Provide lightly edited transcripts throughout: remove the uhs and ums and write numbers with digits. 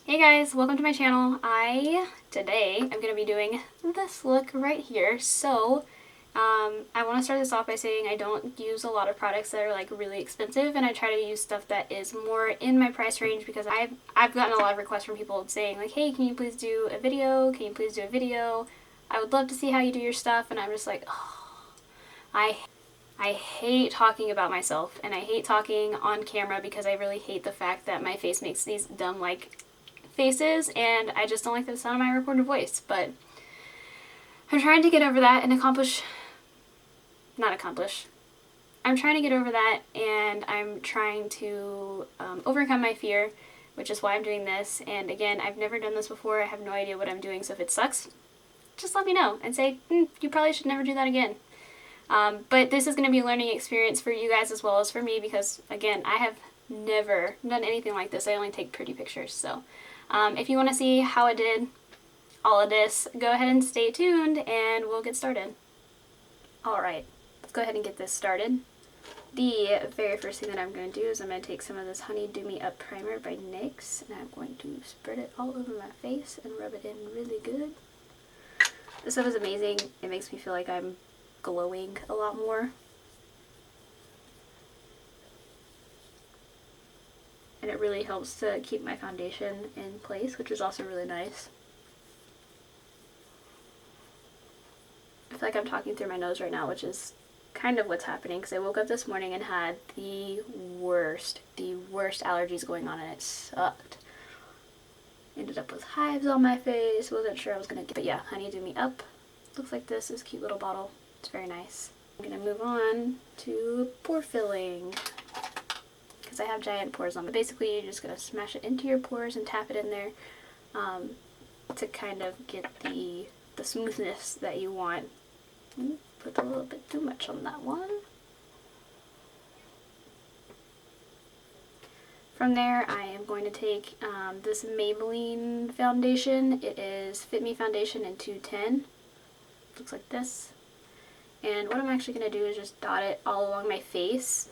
Hey guys, welcome to my channel. Today I'm going to be doing this look right here. So I want to start this off by saying I don't use a lot of products that are like really expensive, and I try to use stuff that is more in my price range because I've gotten a lot of requests from people saying like, hey, can you please do a video? Can you please do a video? I would love to see how you do your stuff. And I'm just like, oh, I hate talking about myself, and I hate talking on camera because I really hate the fact that my face makes these dumb like faces, and I just don't like the sound of my recorded voice. But I'm trying to get over that and I'm trying to get over that, and I'm trying to overcome my fear, which is why I'm doing this. And again, I've never done this before. I have no idea what I'm doing, so if it sucks, just let me know and say, you probably should never do that again. But this is going to be a learning experience for you guys as well as for me because, again, I have never done anything like this. I only take pretty pictures. So if you want to see how I did all of this, go ahead and stay tuned and we'll get started. Alright, let's go ahead and get this started. The very first thing that I'm going to do is I'm going to take some of this Honey Do Me Up Primer by NYX, and I'm going to spread it all over my face and rub it in really good. This stuff is amazing. It makes me feel like I'm glowing a lot more. And it really helps to keep my foundation in place, which is also really nice. I feel like I'm talking through my nose right now, which is kind of what's happening because I woke up this morning and had the worst allergies going on, and it sucked. Ended up with hives on my face. Wasn't sure I was gonna get, but yeah, Honey Do Me Up. Looks like this cute little bottle. It's very nice. I'm gonna move on to pore filling because I have giant pores on. But basically, you're just gonna smash it into your pores and tap it in there to kind of get the smoothness that you want. Put a little bit too much on that one. From there, I am going to take this Maybelline foundation. It is Fit Me Foundation in 210. Looks like this. And what I'm actually going to do is just dot it all along my face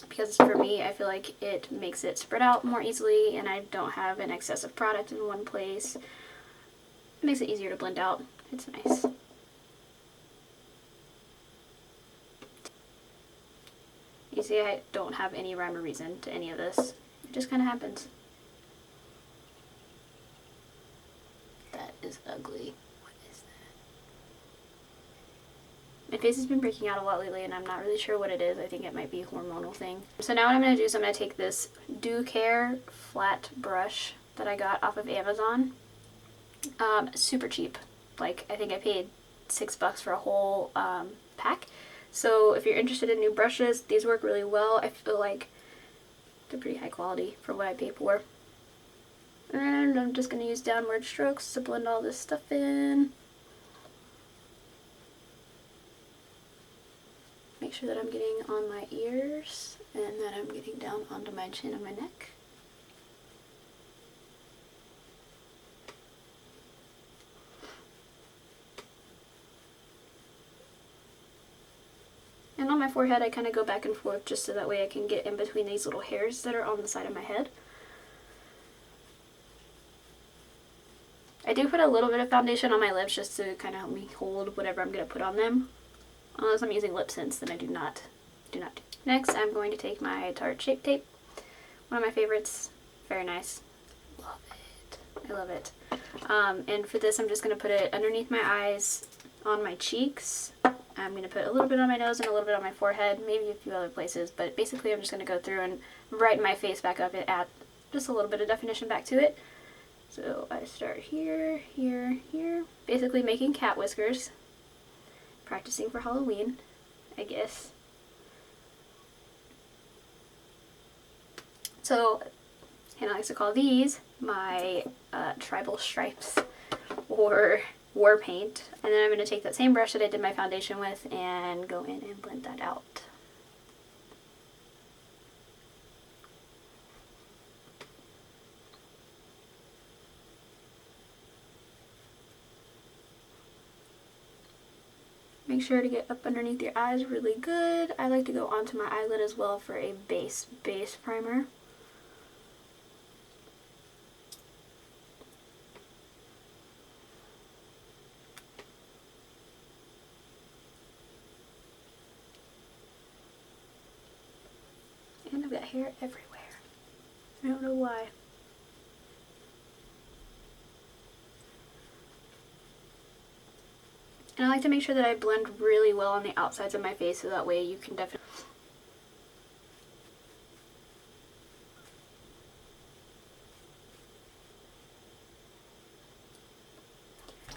because for me, I feel like it makes it spread out more easily and I don't have an excess of product in one place. It makes it easier to blend out. It's nice. You see, I don't have any rhyme or reason to any of this. It just kind of happens. That is ugly. What is that? My face has been breaking out a lot lately and I'm not really sure what it is. I think it might be a hormonal thing. So now what I'm going to do is I'm going to take this DUcare flat brush that I got off of Amazon. Super cheap. Like, I think I paid $6 for a whole pack. So if you're interested in new brushes, these work really well. I feel like they're pretty high quality for what I pay for. And I'm just going to use downward strokes to blend all this stuff in. Make sure that I'm getting on my ears and that I'm getting down onto my chin and my neck. And on my forehead, I kind of go back and forth just so that way I can get in between these little hairs that are on the side of my head. I do put a little bit of foundation on my lips just to kind of help me hold whatever I'm going to put on them. Unless I'm using lip tints, then I do not. Next, I'm going to take my Tarte Shape Tape. One of my favorites. Very nice. Love it. I love it. And for this, I'm just going to put it underneath my eyes, on my cheeks. I'm going to put a little bit on my nose and a little bit on my forehead, maybe a few other places, but basically I'm just going to go through and brighten my face back up and add just a little bit of definition back to it. So I start here, here, here, basically making cat whiskers, practicing for Halloween, I guess. So Hannah likes to call these my tribal stripes or war paint, and then I'm going to take that same brush that I did my foundation with and go in and blend that out. Make sure to get up underneath your eyes really good. I like to go onto my eyelid as well for a base primer. hair everywhere. I don't know why. And I like to make sure that I blend really well on the outsides of my face so that way you can definitely...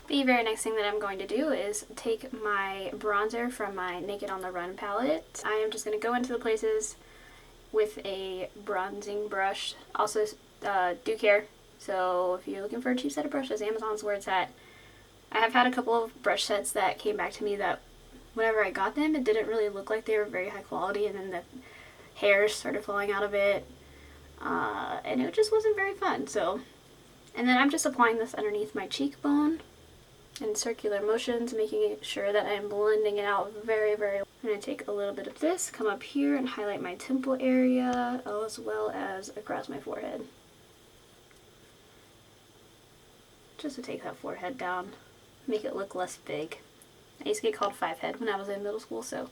The very next thing that I'm going to do is take my bronzer from my Naked on the Run palette. I am just going to go into the places with a bronzing brush. Also, DUcare. So if you're looking for a cheap set of brushes, Amazon's where it's at. I have had a couple of brush sets that came back to me that whenever I got them, it didn't really look like they were very high quality, and then the hairs started falling out of it, and it just wasn't very fun. So, and then I'm just applying this underneath my cheekbone in circular motions, making sure that I'm blending it out very, very well. I'm going to take a little bit of this, come up here and highlight my temple area, as well as across my forehead. Just to take that forehead down, make it look less big. I used to get called five head when I was in middle school, so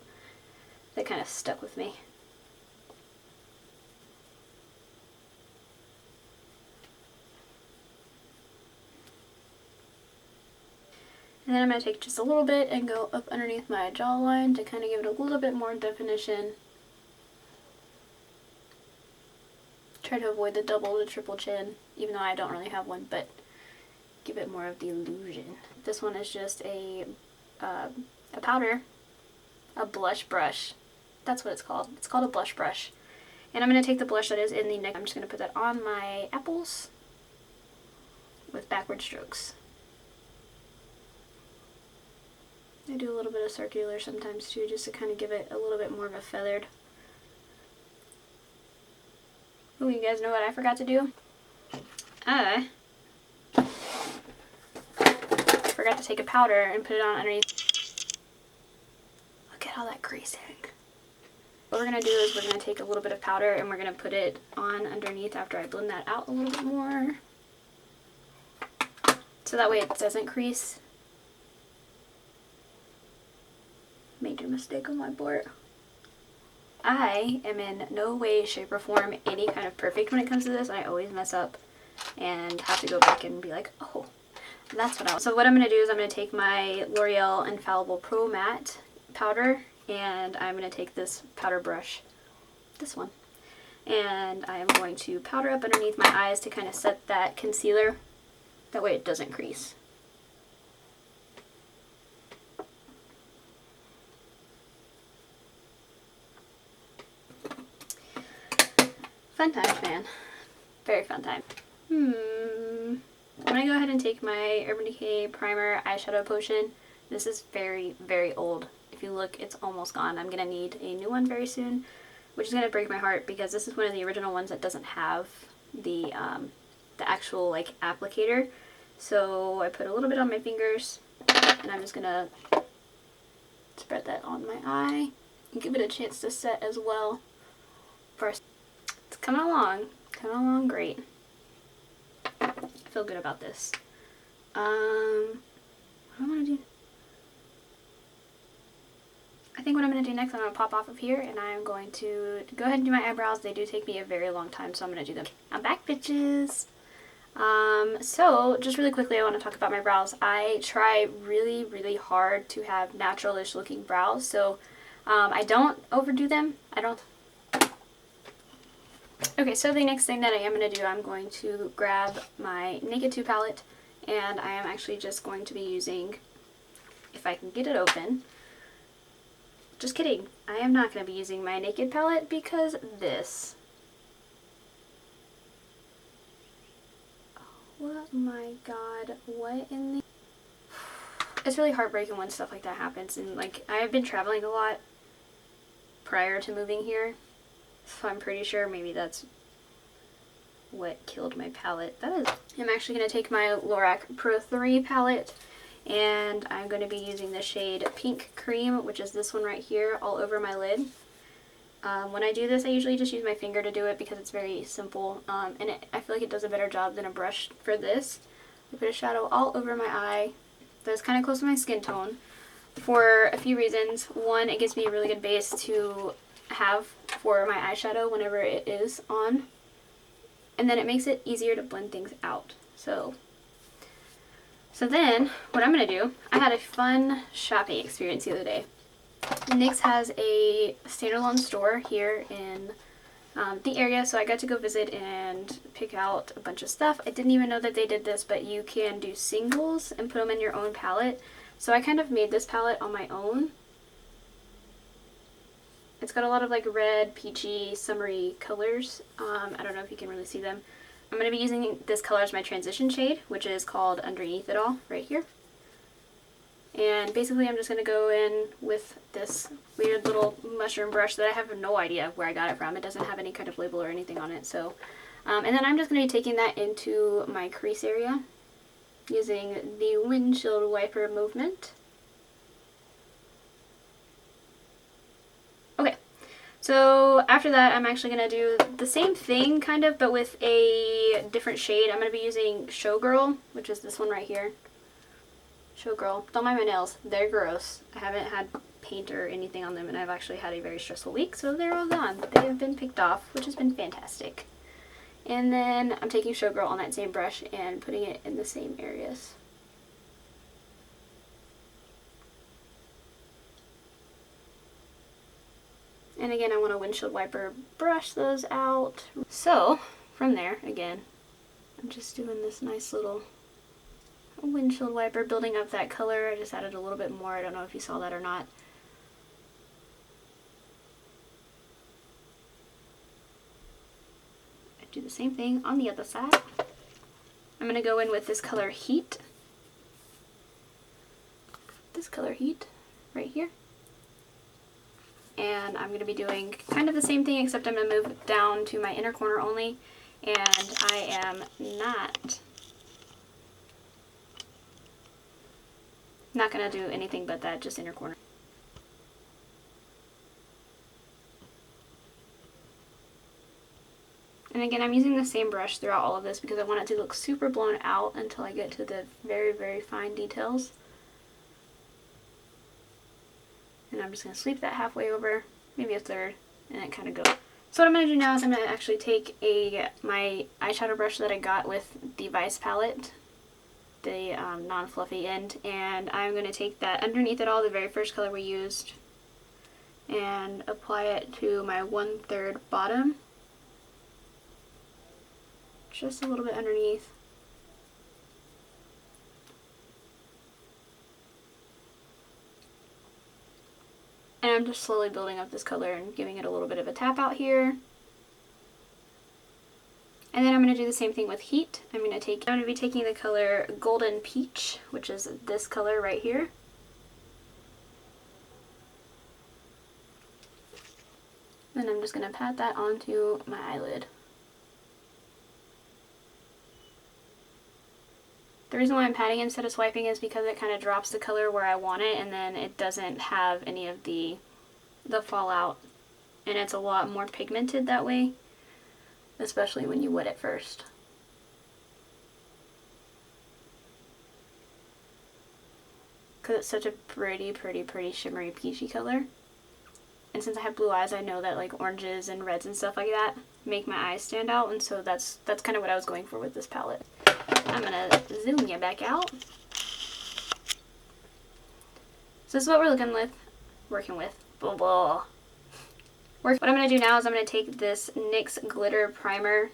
that kind of stuck with me. And then I'm going to take just a little bit and go up underneath my jawline to kind of give it a little bit more definition. Try to avoid the double to triple chin, even though I don't really have one, but give it more of the illusion. This one is just a powder, a blush brush. That's what it's called. It's called a blush brush. And I'm going to take the blush that is in the neck. I'm just going to put that on my apples with backward strokes. I do a little bit of circular sometimes too, just to kind of give it a little bit more of a feathered. Oh, you guys know what I forgot to do? I forgot to take a powder and put it on underneath. Look at all that creasing. What we're going to do is we're going to take a little bit of powder and we're going to put it on underneath after I blend that out a little bit more. So that way it doesn't crease. Major mistake on my part. I am in no way, shape, or form any kind of perfect when it comes to this. I always mess up and have to go back and be like, oh, that's what I was. So what I'm going to do is I'm going to take my L'Oreal Infallible Pro Matte powder, and I'm going to take this powder brush, this one, and I am going to powder up underneath my eyes to kind of set that concealer. That way it doesn't crease. Fun times, man. Very fun time. I'm going to go ahead and take my Urban Decay Primer Eyeshadow Potion. This is very, very old. If you look, it's almost gone. I'm going to need a new one very soon, which is going to break my heart because this is one of the original ones that doesn't have the actual, like, applicator. So I put a little bit on my fingers, and I'm just going to spread that on my eye and give it a chance to set as well. First. It's coming along great. I feel good about this. What do I want to do? I think what I'm going to do next, I'm going to pop off of here and I'm going to go ahead and do my eyebrows. They do take me a very long time, so I'm going to do them. I'm back, bitches! So, just really quickly, I want to talk about my brows. I try really, really hard to have natural-ish looking brows, so I don't overdo them. Okay, so the next thing that I am going to do, I'm going to grab my Naked 2 palette, and I am actually just going to be using, if I can get it open, just kidding, I am not going to be using my Naked palette because this. Oh my god, what in the... It's really heartbreaking when stuff like that happens, and like, I have been traveling a lot prior to moving here. So I'm pretty sure maybe that's what killed my palette. I'm actually going to take my LORAC Pro 3 palette, and I'm going to be using the shade Pink Cream, which is this one right here, all over my lid. When I do this, I usually just use my finger to do it because it's very simple, and I feel like it does a better job than a brush for this. I put a shadow all over my eye that's kind of close to my skin tone for a few reasons. One, it gives me a really good base to have for my eyeshadow whenever it is on. And then it makes it easier to blend things out. So then what I'm going to do, I had a fun shopping experience the other day. NYX has a standalone store here in the area, so I got to go visit and pick out a bunch of stuff. I didn't even know that they did this, but you can do singles and put them in your own palette. So I kind of made this palette on my own. It's got a lot of like red, peachy, summery colors. I don't know if you can really see them. I'm going to be using this color as my transition shade, which is called Underneath It All, right here. And basically I'm just going to go in with this weird little mushroom brush that I have no idea where I got it from. It doesn't have any kind of label or anything on it. So, and then I'm just going to be taking that into my crease area using the windshield wiper movement. Okay, so after that I'm actually going to do the same thing kind of, but with a different shade. I'm going to be using Showgirl, which is this one right here. Showgirl. Don't mind my nails. They're gross. I haven't had paint or anything on them, and I've actually had a very stressful week, so they're all gone. They have been picked off, which has been fantastic. And then I'm taking Showgirl on that same brush and putting it in the same areas. And again, I want to windshield wiper brush those out. So, from there, again, I'm just doing this nice little windshield wiper, building up that color. I just added a little bit more. I don't know if you saw that or not. I do the same thing on the other side. I'm going to go in with this color Heat. This color Heat right here. And I'm going to be doing kind of the same thing, except I'm going to move down to my inner corner only. And I am not going to do anything but that, just inner corner. And again, I'm using the same brush throughout all of this because I want it to look super blown out until I get to the very, very fine details. And I'm just going to sweep that halfway over, maybe a third, and then kind of go. So what I'm going to do now is I'm going to actually take my eyeshadow brush that I got with the Vice palette, the non-fluffy end, and I'm going to take that Underneath It All, the very first color we used, and apply it to my 1/3 bottom, just a little bit underneath. And I'm just slowly building up this color and giving it a little bit of a tap out here. And then I'm going to do the same thing with Heat. I'm going to be taking the color Golden Peach, which is this color right here. And I'm just going to pat that onto my eyelid. The reason why I'm patting instead of swiping is because it kind of drops the color where I want it, and then it doesn't have any of the fallout, and it's a lot more pigmented that way, especially when you wet it first. Because it's such a pretty, pretty, pretty shimmery peachy color. And since I have blue eyes, I know that like oranges and reds and stuff like that make my eyes stand out, and so that's kind of what I was going for with this palette. I'm gonna zoom you back out. So this is what we're working with. Blah, blah. What I'm gonna do now is I'm gonna take this NYX glitter primer,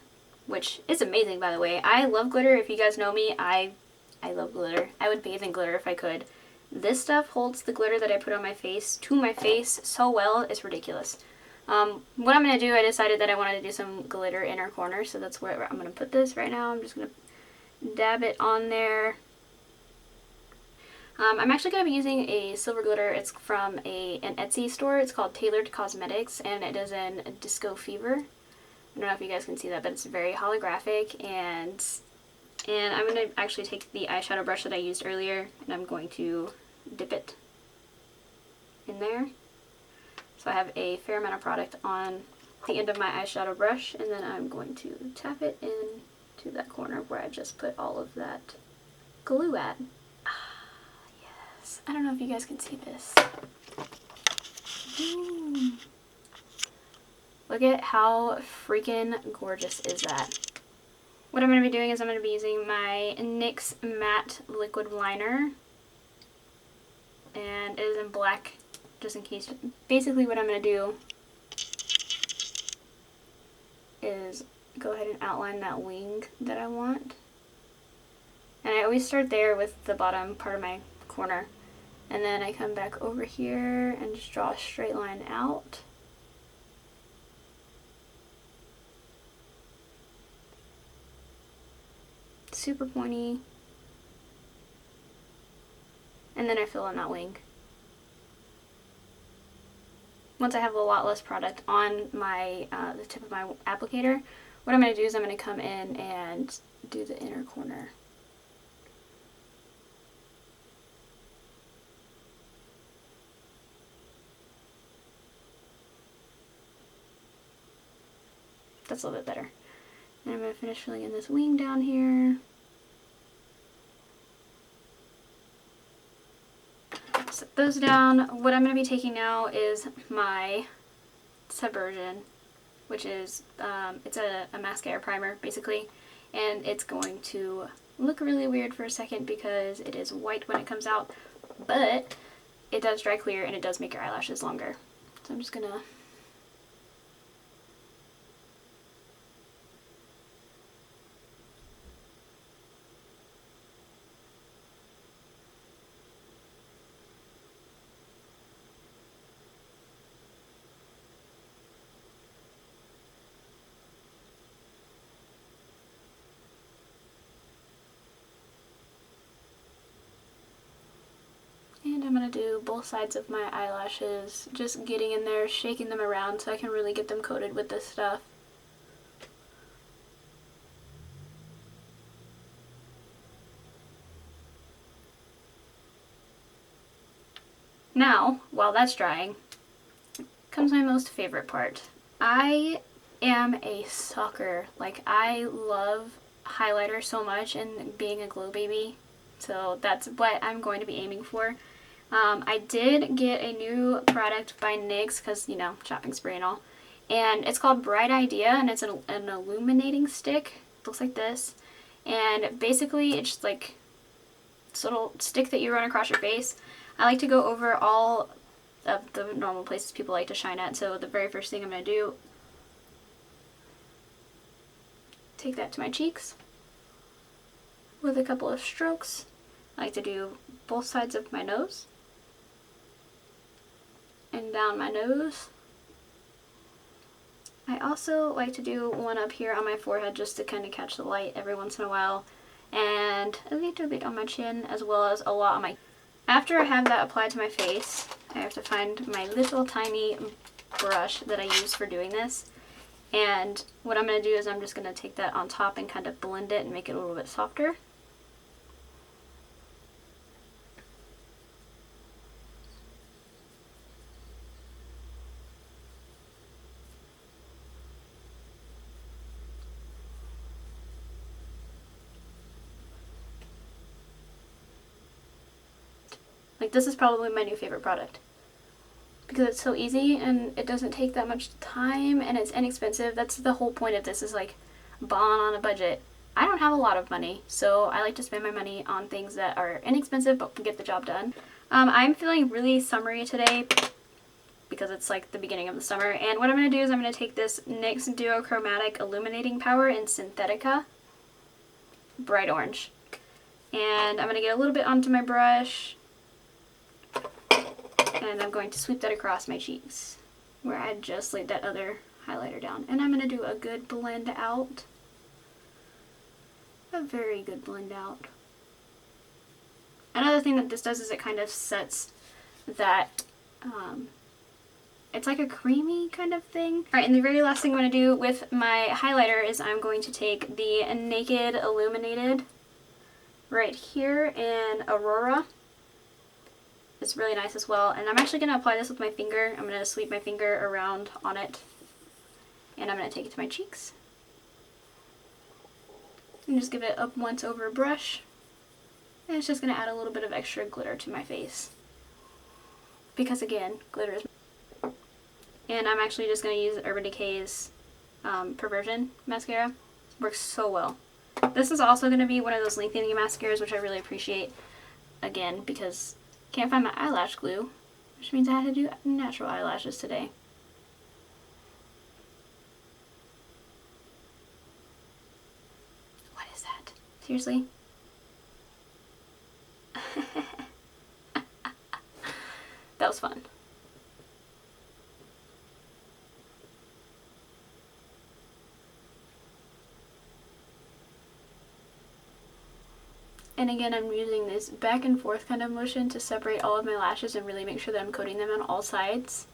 which is amazing, by the way. I love glitter. If you guys know me, I love glitter. I would bathe in glitter if I could. This stuff holds the glitter that I put on my face to my face so well, it's ridiculous. What I'm going to do, I decided that I wanted to do some glitter inner corner, so that's where I'm going to put this right now. I'm just going to dab it on there. I'm actually going to be using a silver glitter. It's from an Etsy store. It's called Tailored Cosmetics, and it is in Disco Fever. I don't know if you guys can see that, but it's very holographic, and I'm going to actually take the eyeshadow brush that I used earlier, and I'm going to dip it in there. So I have a fair amount of product on the end of my eyeshadow brush, and then I'm going to tap it into that corner where I just put all of that glue at. Yes. I don't know if you guys can see this. Look at how freaking gorgeous is that. What I'm going to be doing is I'm going to be using my NYX Matte Liquid Liner. And it is in black, just in case. Basically what I'm going to do is go ahead and outline that wing that I want. And I always start there with the bottom part of my corner. And then I come back over here and just draw a straight line out. Super pointy. And then I fill in that wing. Once I have a lot less product on my the tip of my applicator, what I'm going to do is I'm going to come in and do the inner corner. That's a little bit better. And I'm going to finish filling in this wing down here. Set those down. What I'm going to be taking now is my Subversion, which is, it's a mascara primer, basically. And it's going to look really weird for a second because it is white when it comes out, but it does dry clear and it does make your eyelashes longer. So I'm just going to I'm going to do both sides of my eyelashes, just getting in there, shaking them around so I can really get them coated with this stuff. Now, while that's drying, comes my most favorite part. I am a sucker. Like, I love highlighter so much and being a glow baby, so that's what I'm going to be aiming for. I did get a new product by NYX because, you know, shopping spree and all. And it's called Bright Idea, and it's an illuminating stick. It looks like this. And basically, it's just like this little stick that you run across your face. I like to go over all of the normal places people like to shine at. So the very first thing I'm going to do, take that to my cheeks with a couple of strokes. I like to do both sides of my nose. And down my nose. I also like to do one up here on my forehead just to kind of catch the light every once in a while. And a little bit on my chin, as well as a lot on my... After I have that applied to my face, I have to find my little tiny brush that I use for doing this. And what I'm going to do is I'm just going to take that on top and kind of blend it and make it a little bit softer. Like, this is probably my new favorite product because it's so easy and it doesn't take that much time and it's inexpensive. That's the whole point of this, is like balling on a budget. I don't have a lot of money, so I like to spend my money on things that are inexpensive but can get the job done. I'm feeling really summery today because it's like the beginning of the summer, and what I'm going to do is I'm going to take this NYX Duo Chromatic Illuminating Power in Synthetica Bright Orange, and I'm going to get a little bit onto my brush. And I'm going to sweep that across my cheeks where I just laid that other highlighter down. And I'm going to do a good blend out. A very good blend out. Another thing that this does is it kind of sets that, it's like a creamy kind of thing. Alright, and the very last thing I'm going to do with my highlighter is I'm going to take the Naked Illuminated right here in Aurora. It's really nice as well, and I'm actually going to apply this with my finger. I'm going to sweep my finger around on it, and I'm going to take it to my cheeks. And just give it a once over brush, and it's just going to add a little bit of extra glitter to my face. Because again, glitter is... And I'm actually just going to use Urban Decay's Perversion mascara. Works so well. This is also going to be one of those lengthening mascaras, which I really appreciate, again, because I can't find my eyelash glue, which means I had to do natural eyelashes today. What is that? Seriously? That was fun. And again, I'm using this back and forth kind of motion to separate all of my lashes and really make sure that I'm coating them on all sides.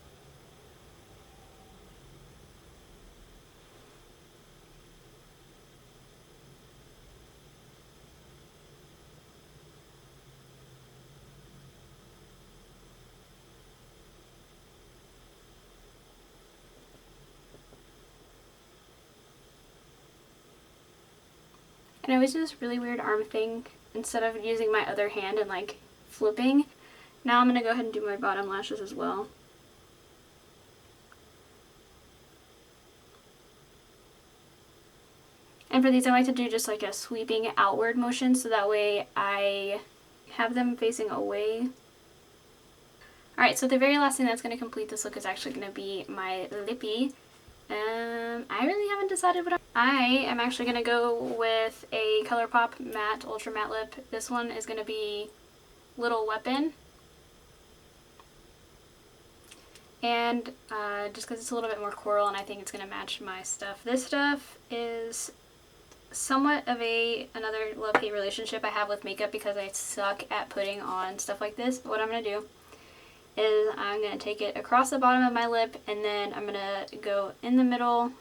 And I always do this really weird arm thing. Instead of using my other hand and like flipping, now I'm going to go ahead and do my bottom lashes as well. And for these I like to do just like a sweeping outward motion so that way I have them facing away. Alright, so the very last thing that's going to complete this look is actually going to be my lippy. I really haven't decided what I am actually going to go with a ColourPop matte, ultra matte lip. This one is going to be Little Weapon. And just because it's a little bit more coral and I think it's going to match my stuff. This stuff is somewhat of another love-hate relationship I have with makeup because I suck at putting on stuff like this. But what I'm going to do is I'm going to take it across the bottom of my lip and then I'm going to go in the middle.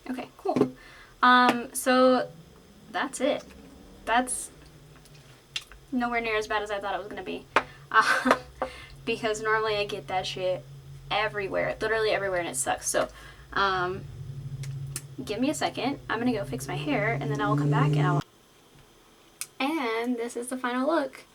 Okay, cool. So that's it. That's nowhere near as bad as I thought it was gonna be. Because normally I get that shit everywhere, literally everywhere, and it sucks. So, give me a second. I'm gonna go fix my hair, and then I will come back and I'll. And this is the final look.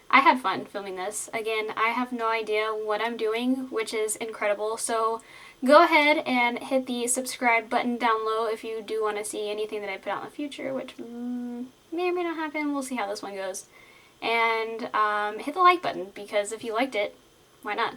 I had fun filming this. Again, I have no idea what I'm doing, which is incredible. So go ahead and hit the subscribe button down low if you do want to see anything that I put out in the future, which may or may not happen. We'll see how this one goes. And hit the like button, because if you liked it, why not?